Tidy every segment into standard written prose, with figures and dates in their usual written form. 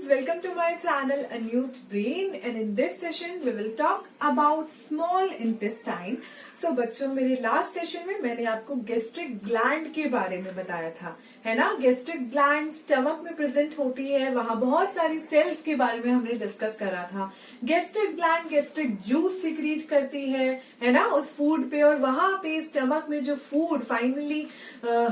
friends, welcome to my channel Unused Brain, and in this session we will talk about small intestine. So बच्चों, मेरे last session में मैंने आपको gastric gland के बारे में बताया था, है ना। गैस्ट्रिक ग्लैंड स्टमक में प्रेजेंट होती है, वहां बहुत सारी सेल्स के बारे में हमने डिस्कस करा था। Gastric gland gastric juice secrete करती है ना, उस फूड पे, और वहां पे स्टमक में जो फूड फाइनली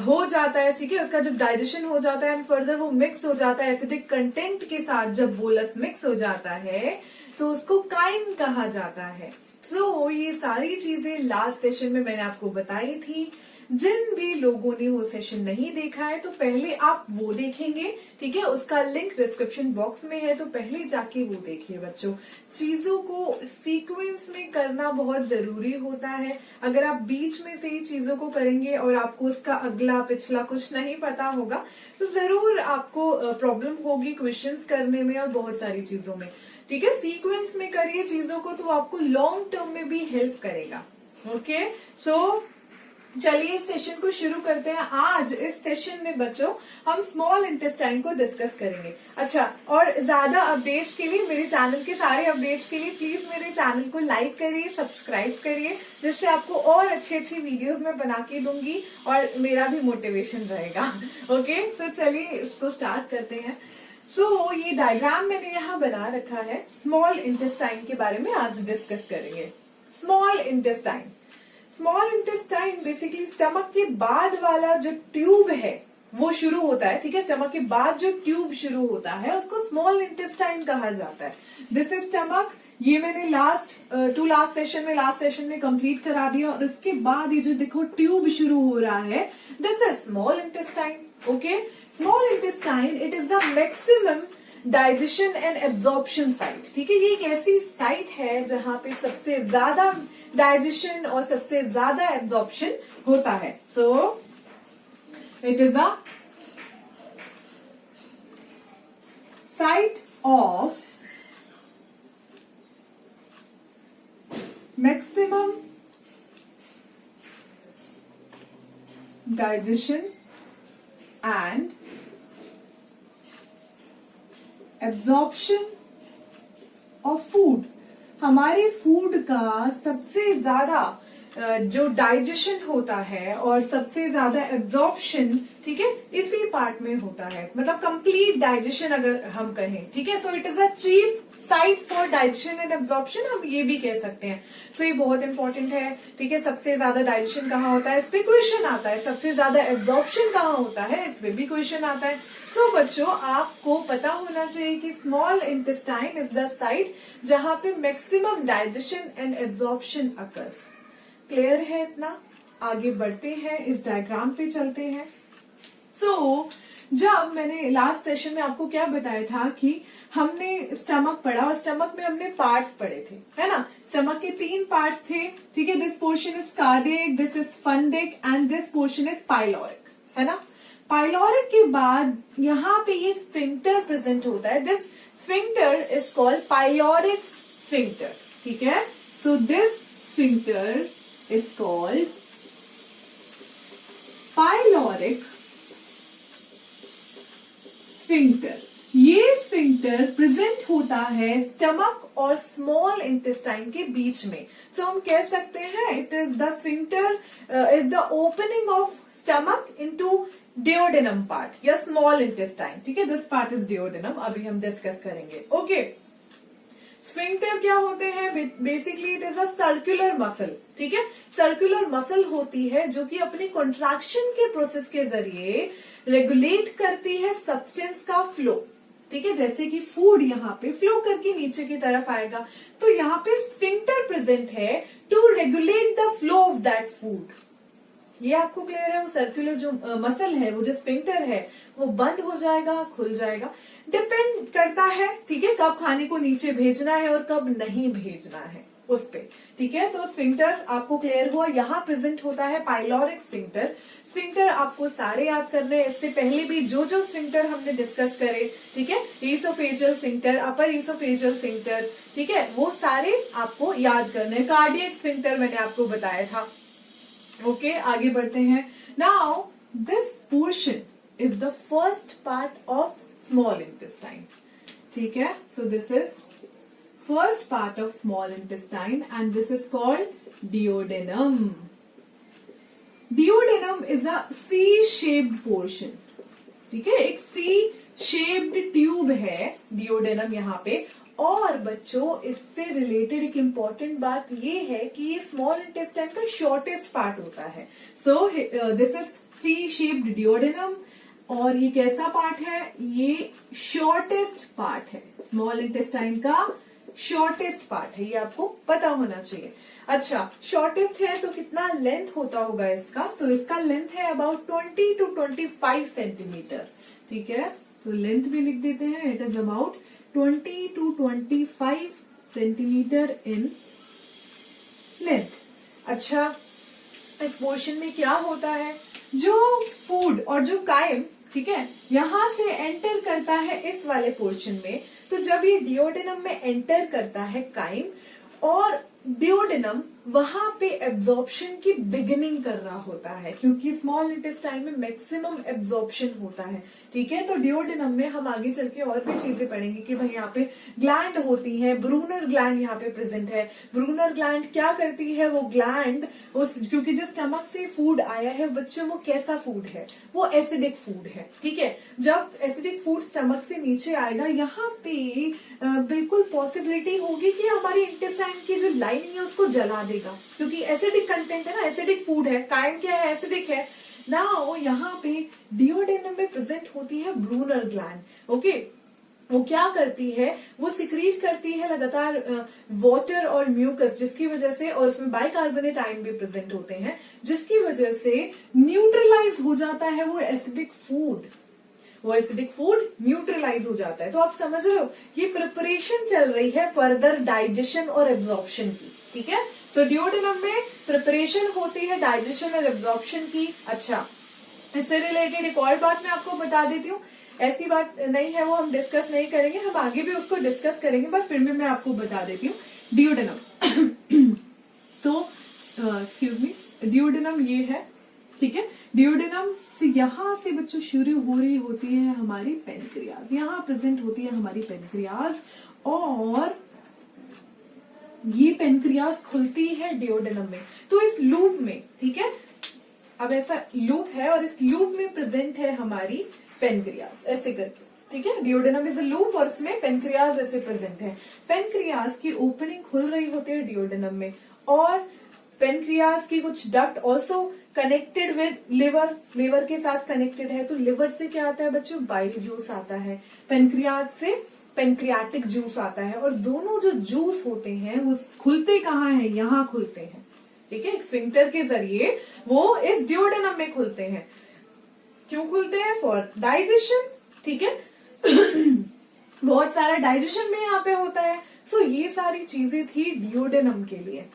हो जाता है, ठीक है, उसका जब डाइजेशन हो जाता है एंड फर्दर वो मिक्स हो जाता है एसिडिक कंटेंट के साथ, जब बोलस मिक्स हो जाता है तो उसको काइम कहा जाता है। ये सारी चीजें लास्ट सेशन में मैंने आपको बताई थी। जिन भी लोगों ने वो सेशन नहीं देखा है तो पहले आप वो देखेंगे, ठीक है, उसका लिंक डिस्क्रिप्शन बॉक्स में है, तो पहले जाके वो देखिए बच्चों। चीजों को सीक्वेंस में करना बहुत जरूरी होता है। अगर आप बीच में से ही चीजों को करेंगे और आपको उसका अगला पिछला कुछ नहीं पता होगा तो जरूर आपको प्रॉब्लम होगी क्वेश्चंस करने में और बहुत सारी चीजों में, ठीक है। सीक्वेंस में करिए चीजों को तो आपको लॉन्ग टर्म में भी हेल्प करेगा। ओके, सो चलिए इस सेशन को शुरू करते हैं। आज इस सेशन में बच्चों हम स्मॉल इंटेस्टाइन को डिस्कस करेंगे। अच्छा, और ज्यादा अपडेट्स के लिए, मेरे चैनल के सारे अपडेट्स के लिए प्लीज मेरे चैनल को लाइक करिए, सब्सक्राइब करिए, जिससे आपको और अच्छी वीडियोस मैं बना के दूंगी और मेरा भी मोटिवेशन रहेगा। ओके, तो चलिए इसको स्टार्ट करते हैं। ये डायग्राम मैंने यहाँ बना रखा है। स्मॉल इंटेस्टाइन के बारे में आज डिस्कस करेंगे। स्मॉल इंटेस्टाइन बेसिकली स्टमक के बाद वाला जो ट्यूब है वो शुरू होता है, ठीक है। स्टमक के बाद जो ट्यूब शुरू होता है उसको स्मॉल इंटेस्टाइन कहा जाता है। This is stomach. ये मैंने लास्ट सेशन में कंप्लीट करा दिया, और उसके बाद ये जो देखो ट्यूब शुरू हो रहा है, this is small intestine. Okay, small intestine, it is the maximum digestion and absorption site, ठीक है। ये एक ऐसी साइट है जहां पे सबसे ज्यादा डाइजेशन और सबसे ज्यादा एब्जॉर्प्शन होता है। So it is a site of maximum digestion and absorption of food. हमारे फूड का सबसे ज्यादा जो डाइजेशन होता है और सबसे ज्यादा एब्जॉर्प्शन, ठीक है, इसी पार्ट में होता है। मतलब कंप्लीट डाइजेशन अगर हम कहें, ठीक है। So it is a chief site for digestion and absorption, हम ये भी कह सकते हैं। सो ये बहुत इंपॉर्टेंट है, ठीक है। सबसे ज्यादा डाइजेशन कहाँ होता है, इस पे क्वेश्चन आता है। सबसे ज्यादा एब्जॉर्प्शन कहाँ होता है, इस पे भी क्वेश्चन आता है। सो बच्चों, आपको पता होना चाहिए कि small intestine is the site जहां पे maximum digestion and absorption occurs. Clear है इतना? आगे बढ़ते हैं, इस डायग्राम पे चलते हैं। जब मैंने लास्ट सेशन में आपको क्या बताया था कि हमने स्टमक पढ़ा, और स्टमक में हमने पार्ट्स पढ़े थे, है ना। स्टमक के 3 पार्ट्स थे, ठीक है। This portion is cardiac, this is fundic and this portion is pyloric, है ना। पाइलोरिक के बाद यहाँ पे ये स्फिंक्टर प्रेजेंट होता है। This sphincter is called pyloric sphincter, ठीक है। So this sphincter is called pyloric sphincter. ये स्फिंक्टर प्रेजेंट होता है स्टमक और स्मॉल इंटेस्टाइन के बीच में। सो हम कह सकते हैं it is the sphincter is the opening of stomach into duodenum part या स्मॉल इंटेस्टाइन, ठीक है। दिस पार्ट इज डियोडेनम, अभी हम डिस्कस करेंगे। ओके, स्फिंक्टर क्या होते हैं? Basically it is a circular muscle, ठीक है। सर्कुलर मसल होती है जो कि अपनी कॉन्ट्रैक्शन के प्रोसेस के जरिए रेगुलेट करती है सब्सटेंस का फ्लो, ठीक है। जैसे कि फूड यहाँ पे फ्लो करके नीचे की तरफ आएगा, तो यहाँ पे स्फिंक्टर प्रेजेंट है to regulate the flow of that food. ये आपको क्लियर है? वो सर्कुलर जो मसल है, वो जो स्फिंक्टर है, वो बंद हो जाएगा, खुल जाएगा, डिपेंड करता है, ठीक है, कब खाने को नीचे भेजना है और कब नहीं भेजना है उस पे, ठीक है। तो स्फिंक्टर आपको क्लियर हुआ। यहाँ प्रेजेंट होता है पाइलोरिक स्फिंक्टर। स्फिंक्टर आपको सारे याद करने हैं, इससे पहले भी जो स्फिंक्टर हमने डिस्कस करे, ठीक है, ईसोफेजियल स्फिंक्टर, अपर ईसोफेजियल स्फिंक्टर, ठीक है, वो सारे आपको याद करने। कार्डियक स्फिंक्टर मैंने आपको बताया था। ओके, आगे बढ़ते हैं। Now this portion is the first part of small intestine. ठीक है. So this is first part of small intestine and this is called duodenum. Duodenum is a C shaped portion. ठीक है, एक सी शेप्ड ट्यूब है duodenum यहाँ पे. और बच्चों इससे रिलेटेड एक इम्पॉर्टेंट बात ये है कि ये स्मॉल इंटेस्टाइन का शॉर्टेस्ट पार्ट होता है. So this is C shaped duodenum. और ये कैसा पार्ट है? ये शॉर्टेस्ट पार्ट है, स्मॉल इंटेस्टाइन का शॉर्टेस्ट पार्ट है. ये आपको पता होना चाहिए. अच्छा, शॉर्टेस्ट है तो कितना लेंथ होता होगा इसका? सो इसका लेंथ है अबाउट 20 to 25 सेंटीमीटर. ठीक है, सो लेंथ भी लिख देते हैं. It is about 20 to 25 centimetre in length. अच्छा, इस पोर्शन में क्या होता है? जो फूड और जो कायम, ठीक है, यहां से एंटर करता है इस वाले पोर्शन में. तो जब ये डिओडेनम में एंटर करता है काइम, और डिओडेनम वहां पे एब्जॉर्प्शन की बिगिनिंग कर रहा होता है, क्योंकि स्मॉल इंटेस्टाइन में मैक्सिमम एब्जॉर्प्शन होता है. ठीक है, तो डिओडेनम में हम आगे चल के और भी चीजें पढ़ेंगे कि भाई यहाँ पे ग्लैंड होती है. ब्रूनर ग्लैंड यहाँ पे प्रेजेंट है. ब्रूनर ग्लैंड क्या करती है? वो ग्लैंड उस, क्योंकि जो स्टमक से फूड आया है बच्चों, वो कैसा फूड है? वो एसिडिक फूड है. ठीक है, जब एसिडिक फूड स्टमक से नीचे आएगा, यहाँ पे बिल्कुल पॉसिबिलिटी होगी कि हमारी इंटेस्टाइन की जो लाइनिंग है उसको जला देगा, क्योंकि एसिडिक कंटेंट है ना, एसिडिक फूड है. कायम क्या है? एसिडिक है ना. यहाँ पे डिओडेनम में प्रेजेंट होती है ब्रूनर ग्लैंड. ओके, वो क्या करती है? वो सिक्रीट करती है लगातार वाटर और म्यूकस, जिसकी वजह से, और उसमें बाइकार्बोनेट आयन भी प्रेजेंट होते हैं, जिसकी वजह से न्यूट्रलाइज हो जाता है वो एसिडिक फूड. वो एसिडिक फूड न्यूट्रलाइज हो जाता है. तो आप समझ रहे हो, ये प्रिपरेशन चल रही है फर्दर डाइजेशन और एब्जॉर्प्शन की. ठीक है, तो डिओडेनम में प्रिपरेशन होती है डाइजेशन और एब्जॉर्प्शन की. अच्छा, इससे रिलेटेड एक और बात मैं आपको बता देती हूँ. ऐसी बात नहीं है, वो हम डिस्कस नहीं करेंगे, हम आगे भी उसको डिस्कस करेंगे, पर फिर भी मैं आपको बता देती हूँ. डिओडेनम तो एक्सक्यूज मी, डिओडेनम ये है. ठीक है, डिओडेनम से यहां से बच्चों शुरू हो रही होती है हमारी पेनक्रियाज. यहाँ प्रेजेंट होती है हमारी पेनक्रियाज, और ये पेनक्रियाज खुलती है डिओडेनम में. तो इस लूप में, ठीक है, अब ऐसा लूप है और इस लूप में प्रेजेंट है हमारी पेनक्रियाज, ऐसे करके. ठीक है, डिओडेनम इज अ लूप और इसमें पेनक्रियाज ऐसे प्रेजेंट है. पेनक्रियाज की ओपनिंग खुल रही होती है डिओडेनम में, और पेनक्रियाज की कुछ duct also connected with liver, liver के साथ कनेक्टेड है. तो लिवर से क्या आता है बच्चों? बाइल जूस आता है. पेनक्रियाज से पेनक्रियाटिक जूस आता है. और दोनों जो जूस होते हैं वो खुलते कहाँ हैं? यहाँ खुलते हैं. ठीक है, स्फिंक्टर के जरिए वो इस डिओडेनम में खुलते हैं. क्यों खुलते हैं? For digestion. ठीक है बहुत सारा डाइजेशन में यहाँ पे होता है. सो ये सारी चीजें थी डिओडेनम के लिए.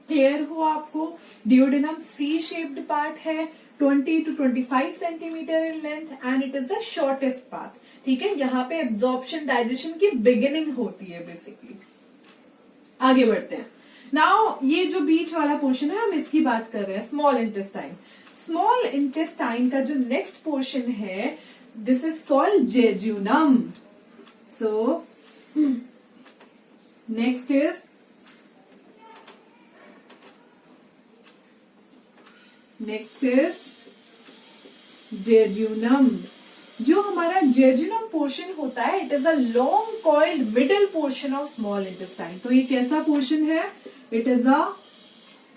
क्लियर हुआ आपको? डिओडेनम सी शेप्ड पार्ट है, 20 to 25 centimetre in length, and it is the shortest part. ठीक है, यहाँ पे एब्जॉर्प्शन डाइजेशन की बिगिनिंग होती है बेसिकली. आगे बढ़ते हैं. नाउ ये जो बीच वाला पोर्शन है, हम इसकी बात कर रहे हैं, स्मॉल इंटेस्टाइन. स्मॉल इंटेस्टाइन का जो नेक्स्ट पोर्शन है, this is called jejunum. So next is jejunum. जो हमारा जेजुनम पोर्शन होता है, it is a long coiled middle portion of small intestine. तो ये कैसा पोर्शन है? It is a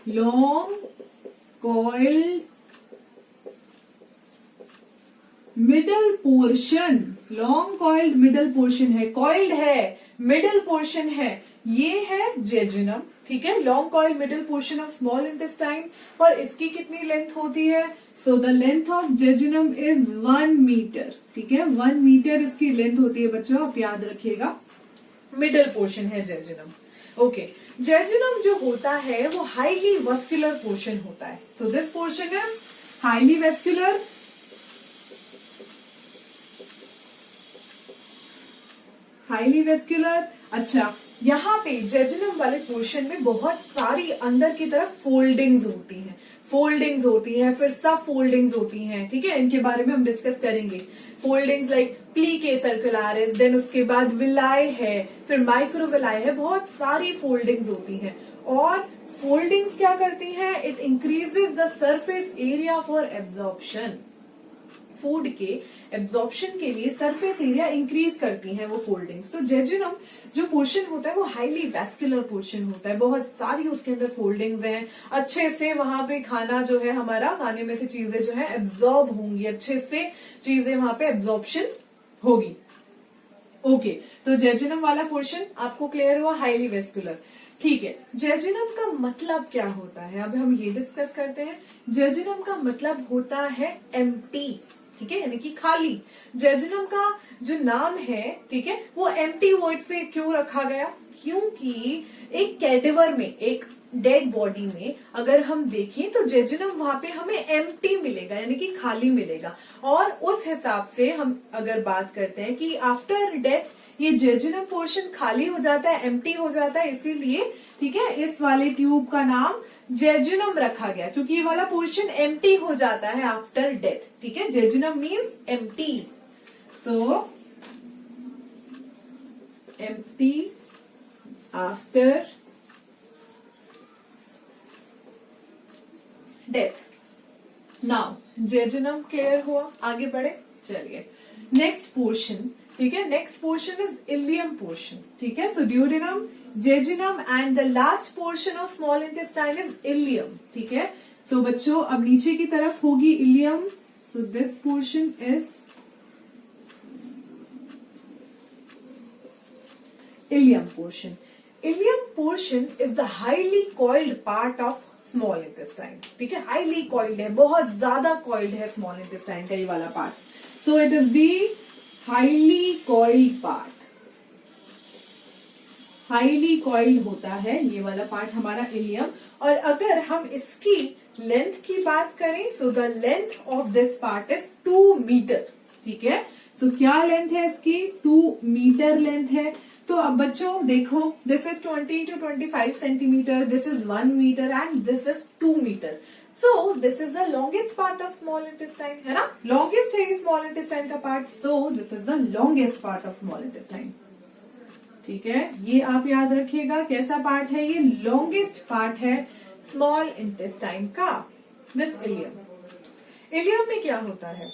long coiled middle portion. Long coiled middle portion है, coiled है, मिडल पोर्शन है, ये है जेजुनम. ठीक है, long coiled middle portion of small intestine. और इसकी कितनी लेंथ होती है? So the length of jejunum is 1 metre. ठीक है, 1 मीटर इसकी लेंथ होती है बच्चों, आप याद रखिएगा. मिडल पोर्शन है जेजुनम. ओके, जेजुनम जो होता है वो हाईली वस्कुलर पोर्शन होता है. So this portion is highly vascular. Highly vascular. अच्छा, यहाँ पे जेजुनम वाले पोर्शन में बहुत सारी अंदर की तरफ फोल्डिंग्स होती हैं. फोल्डिंग्स होती हैं, फिर सब फोल्डिंग्स होती हैं, ठीक है, इनके बारे में हम डिस्कस करेंगे। फोल्डिंग्स लाइक प्लीके सर्कुलारिस, देन उसके बाद विलाई है, फिर माइक्रोविलाई है, बहुत सारी फोल्डिंग्स होती हैं। और फोल्डिंग्स क्या करती हैं? It increases the surface area for absorption. Food के एब्जॉर्प्शन के लिए सरफेस एरिया इंक्रीज करती हैं वो फोल्डिंग्स। तो जेजुनम जो पोर्शन होता है वो हाईली वैस्कुलर पोर्शन होता है, बहुत सारी उसके अंदर फोल्डिंग्स हैं, अच्छे से वहां पे खाना जो है हमारा, खाने में से चीजें जो है एब्जॉर्ब होंगी, अच्छे से चीजें वहां पे एब्जॉर्प्शन होगी। ओके, तो जेजुनम वाला पोर्शन आपको क्लियर हुआ, हाईली वेस्कुलर। ठीक है, जेजुनम का मतलब क्या होता है, अब हम ये डिस्कस करते हैं। जेजुनम का मतलब होता है एम्प्टी, ठीक है, यानी कि खाली। जेजुनम का जो नाम है, ठीक है, वो एम्प्टी वर्ड से क्यों रखा गया? क्योंकि एक कैडेवर में, एक डेड बॉडी में अगर हम देखें तो जेजुनम वहां पे हमें एम्प्टी मिलेगा, यानी कि खाली मिलेगा। और उस हिसाब से हम अगर बात करते हैं कि आफ्टर डेथ ये जेजुनम पोर्शन खाली हो जाता है, एम्प्टी हो जाता है, इसीलिए ठीक है इस वाले ट्यूब का नाम जेजुनम रखा गया, क्योंकि ये वाला पोर्शन एम्प्टी हो जाता है आफ्टर डेथ। ठीक है, jejunum means empty, so empty after death. Now jejunum clear हुआ, आगे बढ़े, चलिए नेक्स्ट पोर्शन। ठीक है, next portion is ileum portion. ठीक है, so duodenum, jejunum and the last portion of small intestine is ileum. ठीक है, सो बच्चों अब नीचे की तरफ होगी ileum, so this portion is ileum portion. Ileum portion is the highly coiled part of small intestine. ठीक है, हाईली कॉइल्ड है, बहुत ज्यादा कॉइल्ड है स्मॉल इंटेस्टाइन का ये वाला part. So it is the highly coiled part, highly coiled होता है ये वाला पार्ट हमारा इलियम। और अगर हम इसकी लेंथ की बात करें, so the length of this part is 2 metre. ठीक है, सो क्या लेंथ है इसकी? 2 मीटर लेंथ है। तो अब बच्चों देखो, this is 20 to 25 centimetre, this is 1 metre and this is 2 metre. So this is the longest part of small intestine, है ना, लॉन्गेस्ट है स्मॉल इंटेस्टाइन का part, so this is the longest part of small intestine. ठीक है, ये आप याद रखिएगा, कैसा पार्ट है ये? लॉन्गेस्ट पार्ट है स्मॉल इंटेस्टाइन का, दिस इलियम। इलियम में क्या होता है?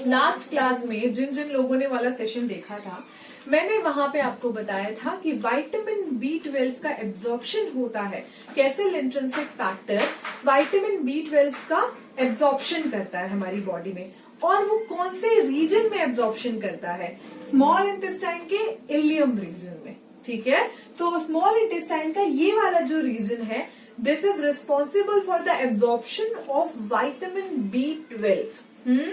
लास्ट क्लास में जिन जिन लोगों ने वाला सेशन देखा था, मैंने वहां पे आपको बताया था कि विटामिन B12 का एब्जॉर्प्शन होता है। कैसे? इंट्रिंसिक फैक्टर विटामिन B12 का एब्जॉर्प्शन करता है हमारी बॉडी में, और वो कौन से रीजन में एब्जॉर्प्शन करता है? स्मॉल इंटेस्टाइन के इलियम रीजन में। ठीक है, तो स्मॉल इंटेस्टाइन का ये वाला जो रीजन है, this is responsible for the absorption of vitamin B12।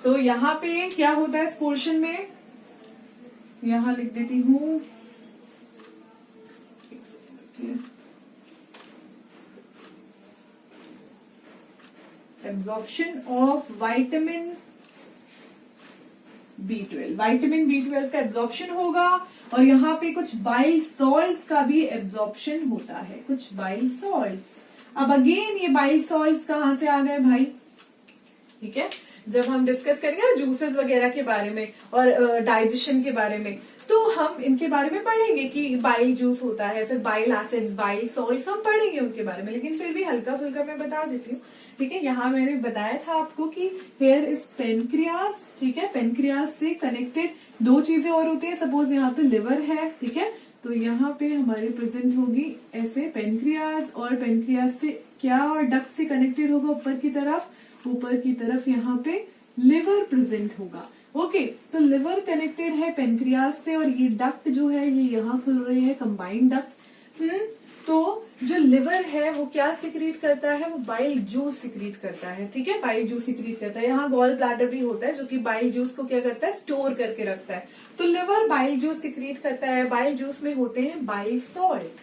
सो यहाँ पे क्या होता है इस पोर्शन में, यहां लिख देती हूं, absorption of vitamin B12। Vitamin B12 का एब्जॉर्प्शन होगा, और यहाँ पे कुछ बाइल सॉल्ट्स का भी एब्जॉर्प्शन होता है, कुछ बाइल सॉल्ट्स। अब अगेन ये बाइल सॉल्ट्स कहाँ से आ गए भाई? ठीक है, जब हम डिस्कस करेंगे ना जूसेस वगैरह के बारे में और डाइजेशन के बारे में, तो हम इनके बारे में पढ़ेंगे कि बाइल जूस होता है, फिर बाइल एसिड्स, बाइल सॉल्ट्स, हम पढ़ेंगे उनके बारे में, लेकिन फिर भी हल्का फुल्का मैं बता देती हूँ। ठीक है, यहाँ मैंने बताया था आपको कि हेयर इज पेनक्रियास। ठीक है, पेनक्रियास से कनेक्टेड 2 चीजें और होती है। सपोज यहाँ पे लिवर है, ठीक है, तो यहाँ पे हमारी प्रेजेंट होगी ऐसे पेनक्रियास, और पेनक्रियास से क्या और डक्ट से कनेक्टेड होगा ऊपर की तरफ यहाँ पे लिवर प्रेजेंट होगा। ओके, तो लिवर कनेक्टेड है पेनक्रियास से, और ये डक्ट जो है ये यहाँ खुल रही है, कंबाइंड डक्ट। तो जो लिवर है वो क्या सिक्रीट करता है? वो बाइल जूस सिक्रीट करता है। ठीक है, बाइल जूस सिक्रीट करता है। यहाँ गॉल ब्लैडर भी होता है जो कि बाइल जूस को क्या करता है? स्टोर करके रखता है। तो लिवर बाइल जूस सिक्रीट करता है, बाइल जूस में होते हैं बाइल सॉल्ट।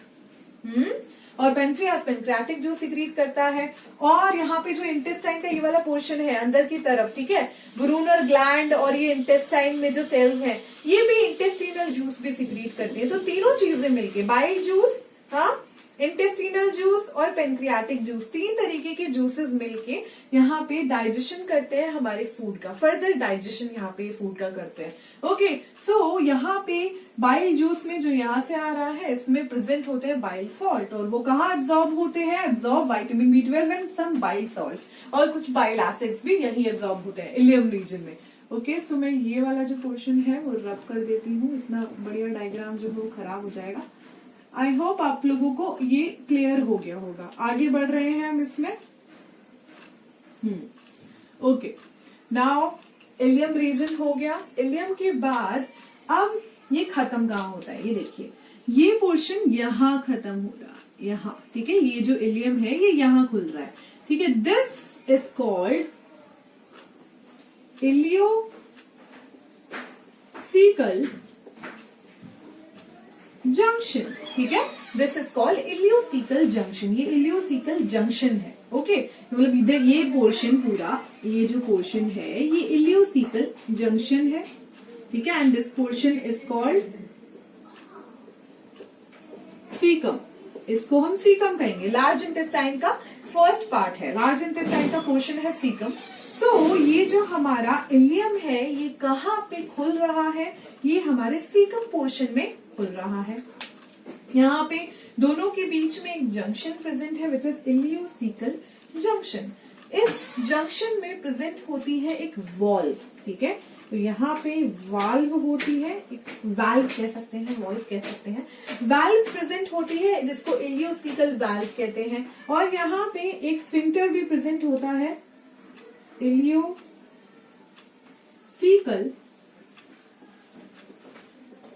और पेनक्रियास पेनक्रियाटिक जूस सिक्रीट करता है। और यहाँ पे जो इंटेस्टाइन का ये वाला पोर्शन है अंदर की तरफ, ठीक है, ब्रूनर ग्लैंड और ये इंटेस्टाइन में जो सेल्स हैं, ये भी इंटेस्टिनल जूस भी सिक्रीट करती है। तो तीनों चीजें मिलके बाइल जूस, हाँ, इंटेस्टिनल जूस और पेनक्रियाटिक जूस, 3 तरीके के जूसेस मिलके यहाँ पे डाइजेशन करते हैं हमारे फूड का, फर्दर डाइजेशन यहाँ पे फूड का करते हैं। ओके, सो यहाँ पे बाइल जूस में जो यहाँ से आ रहा है इसमें प्रेजेंट होते हैं बाइल सॉल्ट, और वो कहाँ एब्जॉर्ब होते हैं, absorb vitamin B12 and some bile salts, और कुछ बाइल एसिड्स भी यही एब्जॉर्ब होते हैं इलियम रीजन में। ओके, सो मैं ये वाला जो पोर्शन है वो रब कर देती हूँ, इतना बढ़िया डायग्राम जो है वो खराब हो जाएगा। आई होप आप लोगों को ये क्लियर हो गया होगा। आगे बढ़ रहे हैं हम इसमें। ओके, नाउ इलियम रीजन हो गया। इलियम के बाद अब ये खत्म कहाँ होता है, ये देखिए, ये पोर्शन यहाँ खत्म हो रहा है, यहाँ, ठीक है, ये जो इलियम है ये यहाँ खुल रहा है, ठीक है। This is called ileocaecal junction, ठीक है, this is called ileocaecal junction, ये इलियोसिकल जंक्शन है। ओके, मतलब इधर ये पोर्शन पूरा, ये जो पोर्शन है ये इलियोसिकल जंक्शन है, ठीक है, and this portion is called caecum, इसको हम सीकम कहेंगे। लार्ज इंटेस्टाइन का फर्स्ट पार्ट है, लार्ज इंटेस्टाइन का पोर्शन है सीकम। सो ये जो हमारा इलियम है ये कहाँ पे खुल रहा है, ये हमारे सीकम पोर्शन में खुल रहा है। यहाँ पे दोनों के बीच में एक जंक्शन प्रेजेंट है विच इज इलियोसिकल जंक्शन। इस जंक्शन में प्रेजेंट होती है एक वॉल्व, ठीक है, तो यहाँ पे वाल्व होती है, एक वाल्व कह सकते हैं, वॉल्व कह सकते हैं, वाल्व प्रेजेंट होती है जिसको इलियोसिकल वाल्व कहते हैं, और यहाँ पे एक स्फिंक्टर भी प्रेजेंट होता है, इलियोसिकल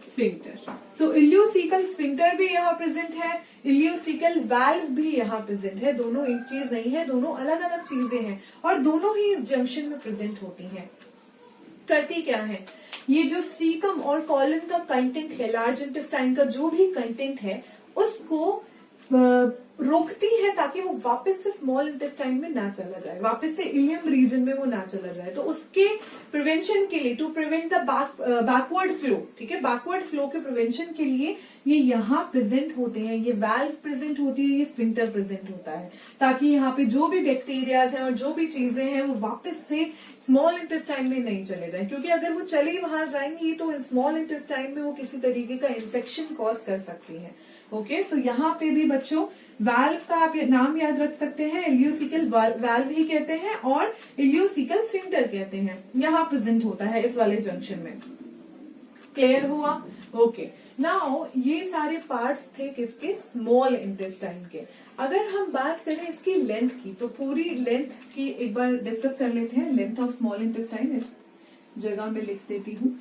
स्फिंक्टर। सो इलियोसिकल स्फिंक्टर भी यहाँ प्रेजेंट है, इलियोसिकल वाल्व भी यहाँ प्रेजेंट है, दोनों एक चीज नहीं है, दोनों अलग अलग चीजें हैं, और दोनों ही इस जंक्शन में प्रेजेंट होती हैं। करती क्या है, ये जो सीकम और कॉलन का कंटेंट है, लार्ज इंटेस्टाइन का जो भी कंटेंट है उसको रोकती है ताकि वो वापस से स्मॉल इंटेस्टाइन में ना चला जाए, वापस से इलियम रीजन में वो ना चला जाए। तो उसके प्रिवेंशन के लिए, to prevent the backward flow, ठीक है, बैकवर्ड फ्लो के प्रिवेंशन के लिए ये यहाँ प्रेजेंट होते हैं, ये वाल्व प्रेजेंट होती है, ये स्फिंक्टर प्रेजेंट होता है, ताकि यहाँ पे जो भी बैक्टीरियाज हैं और जो भी चीजें हैं वो वापस से स्मॉल इंटेस्टाइन में नहीं चले जाए, क्योंकि अगर वो चले वहां जाएंगी तो स्मॉल इंटेस्टाइन में वो किसी तरीके का इन्फेक्शन कॉज कर सकती है। ओके, सो यहाँ पे भी बच्चों वाल्व का आप नाम याद रख सकते हैं, इलियोसिकल वाल्व ही कहते हैं और इलियोसिकल स्फिंक्टर कहते हैं, यहाँ प्रेजेंट होता है इस वाले जंक्शन में। क्लियर हुआ? ओके, नाउ ये सारे पार्ट्स थे किसके, स्मॉल इंटेस्टाइन के। अगर हम बात करें इसकी लेंथ की, तो पूरी लेंथ की एक बार डिस्कस कर लेते हैं। लेंथ ऑफ स्मॉल इंटेस्टाइन इस जगह में लिख देती हूँ,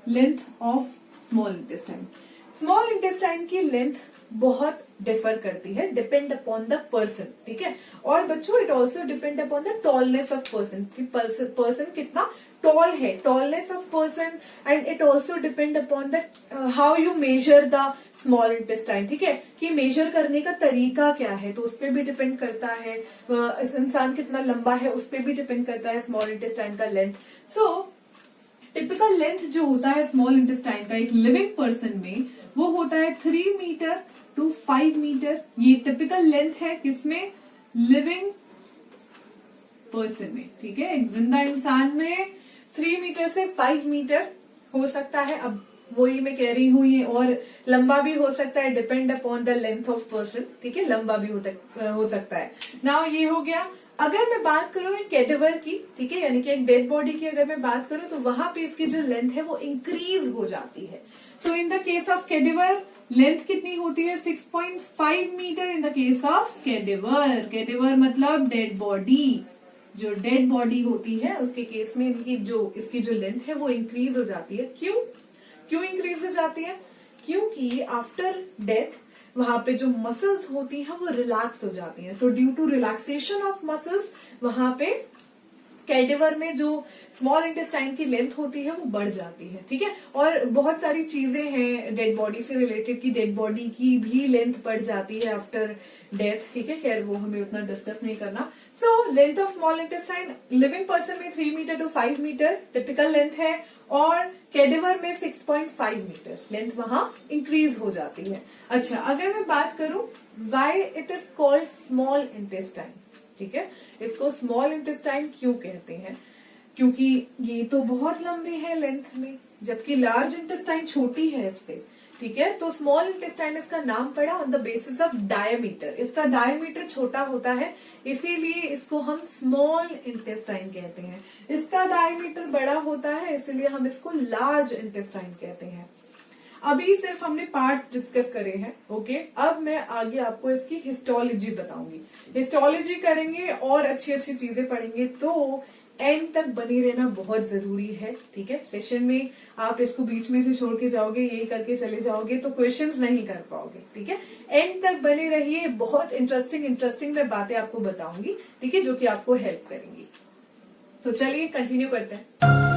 length of small intestine. Small intestine की लेंथ बहुत डिफर करती है, डिपेंड अपॉन द पर्सन, ठीक है, और बच्चों it also depend upon the tallness of person, कि पर्सन कितना टॉल है, tallness of person, and it also depend upon the how you measure the small intestine, ठीक है, कि मेजर करने का तरीका क्या है, तो उस पर भी डिपेंड करता है। इस इंसान कितना लंबा है उस पर भी डिपेंड करता है स्मॉल इंटेस्टाइन का लेंथ। सो टिपिकल लेंथ जो होता है स्मॉल इंटेस्टाइन का एक लिविंग पर्सन में, वो होता है 3 मीटर टू 5 मीटर। ये टिपिकल लेंथ है किसमें, लिविंग पर्सन में, ठीक है, एक जिंदा इंसान में 3 मीटर से 5 मीटर हो सकता है। अब वही मैं कह रही हूँ, ये और लंबा भी हो सकता है, depend upon the length of person, ठीक है, लंबा भी हो सकता है। नाउ ये हो गया। अगर मैं बात करूं एक कैडेवर की, ठीक है, यानी कि एक डेड बॉडी की अगर मैं बात करूं तो वहां पे इसकी जो लेंथ है वो इंक्रीज हो जाती है। So in the case of cadaver length कितनी होती है, 6.5 metre in the case of cadaver. Cadaver मतलब डेड बॉडी, जो डेड बॉडी होती है उसके केस में इसकी जो लेंथ है वो इंक्रीज हो जाती है। क्यों इंक्रीज हो जाती है, क्योंकि आफ्टर डेथ वहां पे जो मसल्स होती हैं वो रिलैक्स हो जाती हैं। So due to relaxation of muscles वहां पे कैडेवर में जो स्मॉल इंटेस्टाइन की लेंथ होती है वो बढ़ जाती है, ठीक है। और बहुत सारी चीजें हैं डेड बॉडी से रिलेटेड, की डेड बॉडी की भी लेंथ बढ़ जाती है आफ्टर डेथ, ठीक है, खैर वो हमें उतना डिस्कस नहीं करना। So length of small intestine living person में 3 metre to 5 metre typical length है, और कैडेवर में 6.5 मीटर लेंथ वहां इंक्रीज हो जाती है। अच्छा, अगर मैं बात करूं why it is called small intestine. ठीक है, इसको स्मॉल इंटेस्टाइन क्यों कहते हैं? क्योंकि ये तो बहुत लंबी है लेंथ में, जबकि लार्ज इंटेस्टाइन छोटी है इससे। ठीक है, तो स्मॉल इंटेस्टाइन इसका नाम पड़ा on the basis of diameter. इसका डायमीटर छोटा होता है, इसीलिए इसको हम स्मॉल इंटेस्टाइन कहते हैं। इसका डायमीटर बड़ा होता है, इसीलिए हम इसको लार्ज इंटेस्टाइन कहते हैं। अभी सिर्फ हमने पार्ट्स डिस्कस करे हैं। ओके, अब मैं आगे आपको इसकी हिस्टोलॉजी बताऊंगी। हिस्टोलॉजी करेंगे और अच्छी अच्छी चीजें पढ़ेंगे, तो एंड तक बने रहना बहुत जरूरी है। ठीक है, सेशन में आप इसको बीच में से छोड़ के जाओगे, यही करके चले जाओगे तो क्वेश्चंस नहीं कर पाओगे। ठीक है, एंड तक बने रहिए, बहुत इंटरेस्टिंग मैं बातें आपको बताऊंगी। ठीक है, जो कि आपको हेल्प करेंगी। तो चलिए कंटिन्यू करते हैं।